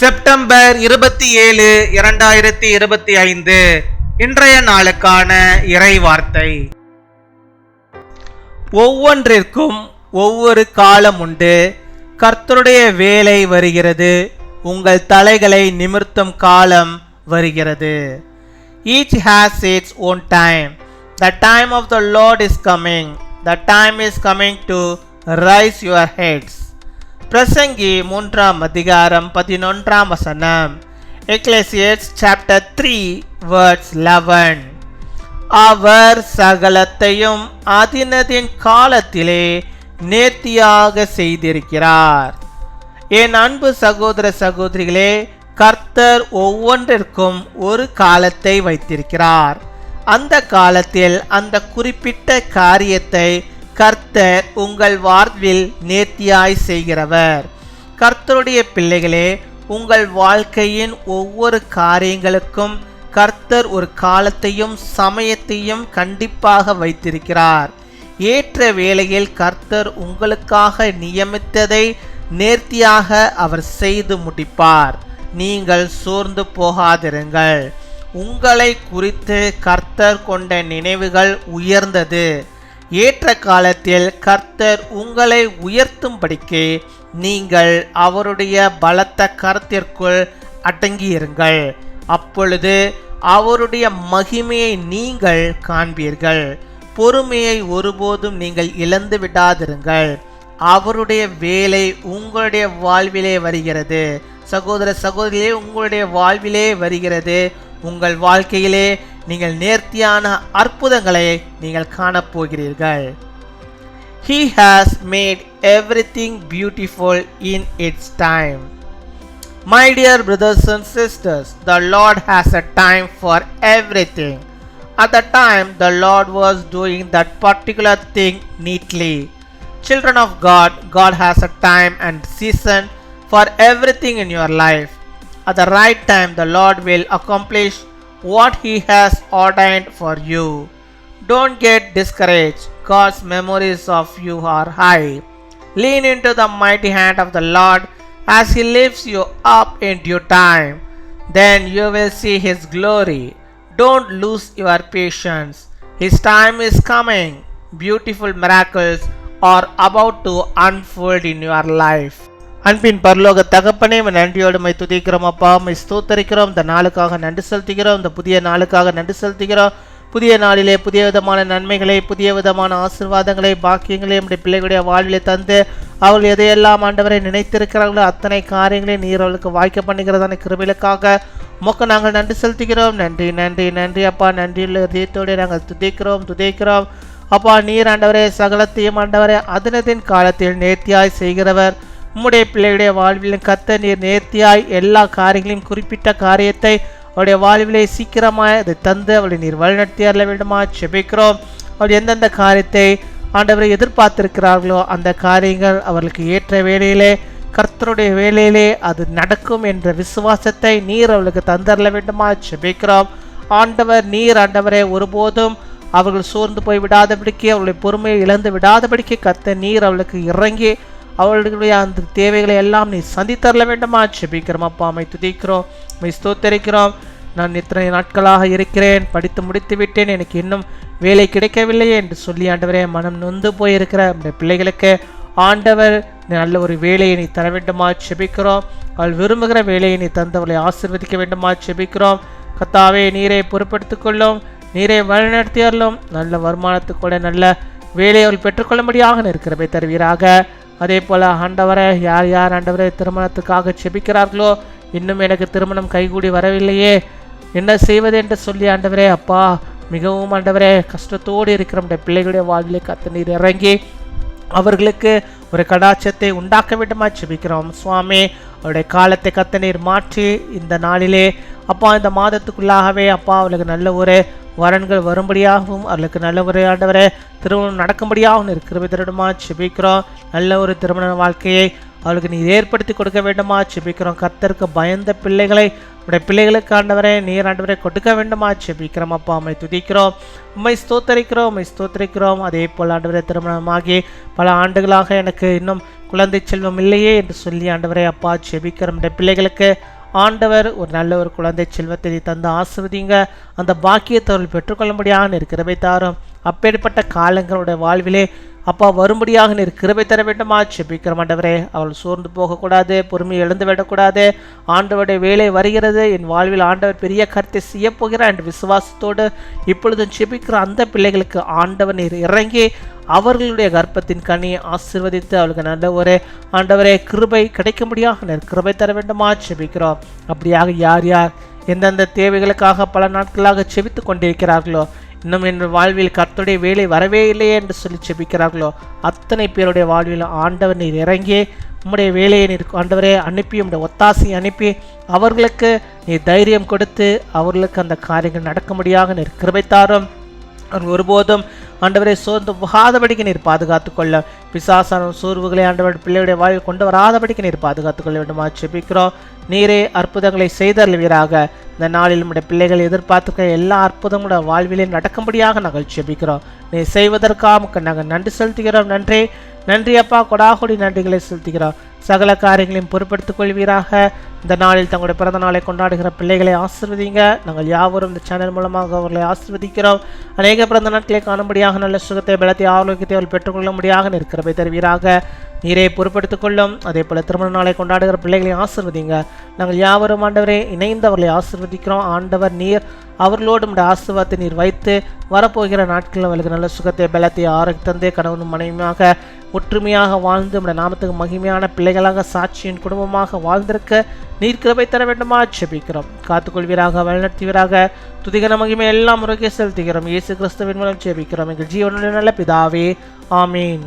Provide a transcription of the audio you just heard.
September 27, 2025 இன்றைய நாளுக்கான இறை வார்த்தை. ஒவ்வொன்றிற்கும் ஒவ்வொரு காலம் உண்டு. கர்த்தருடைய வேலை வருகிறது, உங்கள் தலைகளை நிமிர்த்தும் காலம் வருகிறது. Each has its own time. The time of the Lord is coming. The time is coming to rise your heads. பிரசங்கி 3 அதிகாரம் 11 வசனம். எக்லேசியஸ் chapter 3 verse 11. அவர் சகலத்தையும் அதினதின் காலத்திலே நேர்த்தியாக செய்திருக்கிறார். என் அன்பு சகோதர சகோதரிகளே, கர்த்தர் ஒவ்வொன்றிற்கும் ஒரு காலத்தை வைத்திருக்கிறார். அந்த காலத்தில் அந்த குறிப்பிட்ட காரியத்தை கர்த்தர் உங்கள் வாழ்வில் நேர்த்தியாய் செய்கிறவர். கர்த்தருடைய பிள்ளைகளே, உங்கள் வாழ்க்கையின் ஒவ்வொரு காரியங்களுக்கும் கர்த்தர் ஒரு காலத்தையும் சமயத்தையும் கண்டிப்பாக வைத்திருக்கிறார். ஏற்ற வேளையில் கர்த்தர் உங்களுக்காக நியமித்ததை நேர்த்தியாக அவர் செய்து முடிப்பார். நீங்கள் சோர்ந்து போகாதிருங்கள். உங்களை குறித்து கர்த்தர் கொண்ட நினைவுகள் உயர்ந்தது. ஏற்ற காலத்தில் கர்த்தர் உங்களை உயர்த்தும்படிக்கு நீங்கள் அவருடைய பலத்த கரத்திற்குள் அடங்கியிருங்கள். அப்பொழுது அவருடைய மகிமையை நீங்கள் காண்பீர்கள். பொறுமையை ஒருபோதும் நீங்கள் இழந்து விடாதிருங்கள். அவருடைய வேலை உங்களுடைய வாழ்விலே வருகிறது. சகோதர சகோதரியே, உங்களுடைய வாழ்விலே வருகிறது. உங்கள் வாழ்க்கையிலே நீங்கள் நேர்த்தியான அற்புதங்களை நீங்கள் காணப்போகிறீர்கள். He has made everything beautiful in its time. My dear brothers and sisters, the Lord has a time for everything. At the time, the Lord was doing that particular thing neatly. Children of God, God has a time and season for everything in your life. At the right time, the Lord will accomplish what He has ordained for you. Don't get discouraged. God's memories of you are high. Lean into the mighty hand of the Lord as He lifts you up in due time. Then you will see His glory. Don't lose your patience. His time is coming. Beautiful miracles are about to unfold in your life. அன்பின் பரலோக தகப்பனே, நன்றியோடு my துதிக்கிறோம் அப்பா. My ஸ்தோத்தரிக்கிறோம். இந்த நாளுக்காக நன்றி செலுத்துகிறோம். இந்த புதிய நாளுக்காக நன்றி செலுத்துகிறோம். புதிய நாளிலே புதிய விதமான நன்மைகளை, புதிய விதமான ஆசீர்வாதங்களை, பாக்கியங்களை நம்முடைய பிள்ளைகளுடைய வாழ்விலே தந்து அவர்கள் எதையெல்லாம் ஆண்டவரை நினைத்திருக்கிறார்களோ அத்தனை காரியங்களை நீர் அவர்களுக்கு வாய்க்க பண்ணுகிறதான கிருபைகளுக்காக உமக்கு நாங்கள் நன்றி செலுத்துகிறோம். நன்றி நன்றி நன்றி அப்பா. நன்றியுள்ள இதயத்தோடு நாங்கள் துதிக்கிறோம் அப்பா. நீர் ஆண்டவரே சகலத்தையும் ஆண்டவரே அதினதின் காலத்தில் நேர்த்தியாய் செய்கிறவர். உம்முடைய பிள்ளைகளுடைய வாழ்விலும் கர்த்தர் நீர் நேர்த்தியாய் எல்லா காரியங்களையும் குறிப்பிட்ட காரியத்தை அவருடைய வாழ்விலே சீக்கிரமாய் அதை தந்து அவளை நீர் வழிநடத்தி அருள வேண்டுமா செபிக்கிறோம். அவள் எந்தெந்த காரியத்தை ஆண்டவரை எதிர்பார்த்திருக்கிறார்களோ அந்த காரியங்கள் அவர்களுக்கு ஏற்ற வேளையிலே, கர்த்தருடைய வேளையிலே அது நடக்கும் என்ற விசுவாசத்தை நீர் அவளுக்கு தந்தரல வேண்டுமா செபிக்கிறோம். ஆண்டவர் நீர் ஆண்டவரை ஒருபோதும் அவர்கள் சோர்ந்து போய் விடாதபடிக்கு, அவளுடைய பொறுமையை இழந்து விடாதபடிக்கு கர்த்தர் நீர் அவளுக்கு இறங்கி அவர்களுடைய அந்த தேவைகளை எல்லாம் நீ சந்தித்தரல வேண்டுமா செபிக்கிறோம் அப்பா. மை துதிக்கிறோம், மை ஸ்தோத்தரிக்கிறோம். நான் இத்தனை நாட்களாக இருக்கிறேன், படித்து முடித்து விட்டேன், எனக்கு இன்னும் வேலை கிடைக்கவில்லையே என்று சொல்லி ஆண்டவரே மனம் நொந்து போயிருக்கிற நம்முடைய பிள்ளைகளுக்கு ஆண்டவர் நல்ல ஒரு வேலையை நீ தர வேண்டுமா செபிக்கிறோம். அவள் விரும்புகிற வேலையை நீ தந்தவளை ஆசீர்வதிக்க வேண்டுமா செபிக்கிறோம். கர்த்தாவே நீரை பொறுப்படுத்திக் கொள்ளும், நீரை வழிநடத்தியறலும், நல்ல வருமானத்துக்கூட நல்ல வேலையை அவள் பெற்றுக்கொள்ளும்படியாக இருக்கிறவை தருவீராக. அதே போல் ஆண்டவரை யார் யார் ஆண்டவரை திருமணத்துக்காக செபிக்கிறார்களோ, இன்னும் எனக்கு திருமணம் கைகூடி வரவில்லையே, என்ன செய்வது என்று சொல்லி ஆண்டவரே அப்பா மிகவும் ஆண்டவரே கஷ்டத்தோடு இருக்கிற நம்முடைய பிள்ளைகளுடைய வாழ்விலே கர்த்தர் நீர் இறங்கி அவர்களுக்கு ஒரு கடாட்சத்தை உண்டாக்க வேண்டுமா செபிக்கிறோம் சுவாமி. அவருடைய காலத்தை கர்த்தர் நீர் மாற்றி இந்த நாளிலே அப்பா இந்த மாதத்துக்குள்ளாகவே அப்பா அவர்களுக்கு நல்ல ஒரு வரன்கள் வரும்படியாகவும் அவர்களுக்கு நல்ல ஒரு ஆண்டவரை திருமணம் நடக்கும்படியாகவும் இருக்கிற தருணமா செபிக்கிறோம். நல்ல ஒரு திருமண வாழ்க்கையை அவளுக்கு நீ ஏற்படுத்தி கொடுக்க வேண்டுமா செபிக்கிறோம். கர்த்தருக்கு பயந்த பிள்ளைகளை உடைய பிள்ளைகளுக்கு ஆண்டவரே நீர் ஆண்டவரை கொடுக்க வேண்டுமா ஜெபிக்கிறோம் அப்பா. உம்மை துதிக்கிறோம், உம்மை ஸ்தோத்தரிக்கிறோம். அதே போல் ஆண்டவரே திருமணமாகி பல ஆண்டுகளாக எனக்கு இன்னும் குழந்தை செல்வம் இல்லையே என்று சொல்லி ஆண்டவரே அப்பா ஜெபிக்கிறோம். உடைய பிள்ளைகளுக்கு ஆண்டவர் ஒரு நல்ல ஒரு குழந்தை செல்வத்தை தந்து ஆசிர்வதிங்க. அந்த பாக்கியத்தை அவர்கள் பெற்றுக்கொள்ளும்படியாக கிருபை தாரும். அப்பேற்பட்ட காலங்களுடைய வாழ்விலே அப்பா வரும்படியாக நீர் கிருபை தர வேண்டுமா ஜெபிக்கிறோம் ஆண்டவரே. அவள் சோர்ந்து போகக்கூடாது, பொறுமையை எழுந்து விடக்கூடாது. ஆண்டவருடைய வேலை வருகிறது, என் வாழ்வில் ஆண்டவர் பெரிய கருத்தை செய்ய போகிறார் என்ற விசுவாசத்தோடு இப்பொழுதும் ஜெபிக்கிற அந்த பிள்ளைகளுக்கு ஆண்டவர் நீர் இறங்கி அவர்களுடைய கர்ப்பத்தின் கனியை ஆசீர்வதித்து அவளுக்கு நல்ல ஒரு ஆண்டவரே கிருபை கிடைக்கும்படியாக நீர் கிருபை தர வேண்டுமா ஜெபிக்கிறோம். அப்படியாக யார் யார் எந்தெந்த தேவைகளுக்காக பல நாட்களாக செபித்து கொண்டிருக்கிறார்களோ, இன்னும் என் வாழ்வில் கர்த்தருடைய வேலை வரவே இல்லையே என்று சொல்லி செபிக்கிறார்களோ, அத்தனை பேருடைய வாழ்வில் ஆண்டவர் நீர் இறங்கி உம்முடைய வேலையை நீர் ஆண்டவரே அனுப்பி உம்முடைய ஒத்தாசையை அனுப்பி அவர்களுக்கு நீர் தைரியம் கொடுத்து அவர்களுக்கு அந்த காரியங்கள் நடக்கும்படியாக நீர் கிருபை தாரும். அவர்கள் ஒருபோதும் ஆண்டவரை சோர்ந்து போகாதபடிக்கு நீர் பாதுகாத்துக் கொள்ள, பிசாசான சோர்வுகளை ஆண்டவர் பிள்ளையுடைய வாழ்வில் கொண்டு வராதபடிக்கு நீர் பாதுகாத்துக் கொள்ள வேண்டுமா ஜெபிக்கிறோம். நீரே அற்புதங்களை செய்தருள்வீராக. இந்த நாளில் நம்முடைய பிள்ளைகள் எதிர்பார்த்துக்க எல்லா அற்புதங்களோட வாழ்விலே நடக்கும்படியாக நாங்கள் ஜெபிக்கிறோம். நீ செய்வதற்காக நாங்கள் நன்றி செலுத்துகிறோம். நன்றி அப்பா, கொடாகொடி நன்றிகளை செலுத்துகிறோம். சகல காரியங்களையும் பொறுப்படுத்திக் கொள்வீராக. இந்த நாளில் தங்களுடைய பிறந்த நாளை கொண்டாடுகிற பிள்ளைகளை ஆசீர்வதிங்க. நாங்கள் யாவரும் இந்த சேனல் மூலமாக அவர்களை ஆசீர்வதிக்கிறோம். அநேக பிறந்த நாட்களை காணும்படியாக நல்ல சுகத்தை பலத்தை ஆரோக்கியத்தை அவர்கள் பெற்றுக்கொள்ள முடியாக கிருபை தருவீராக. நீரே பொறுப்படுத்திக் கொள்ளும். அதே போல திருமண நாளை கொண்டாடுகிற பிள்ளைகளை ஆசீர்வதிங்க. நாங்கள் யாவரும் ஆண்டவரே இணைந்து அவர்களை ஆசீர்வதிக்கிறோம். ஆண்டவர் நீர் அவர்களோடு நம்முடைய ஆசீர்வாதத்தை நீர் வைத்து வரப்போகிற நாட்களில் அவர்களுக்கு நல்ல சுகத்தை பலத்தை ஆரோக்கிய தந்தே கணவனும் மனைவியாக ஒற்றுமையாக வாழ்ந்து நம்முடைய நாமத்துக்கு மகிமையான பிள்ளைகளாக சாட்சியின் குடும்பமாக வாழ்ந்திருக்க நீர் கிருபை தர வேண்டுமா ஜெபிக்கிறோம். காத்துக்கொள்வீராக, வழிநடத்துவீராக. துதிகன மகிமை எல்லாம் முறையே செலுத்துகிறோம். இயேசு கிறிஸ்துவின் மூலம் ஜெபிக்கிறோம் எங்கள் ஜீவனுடைய நல்ல பிதாவே, ஆமீன்.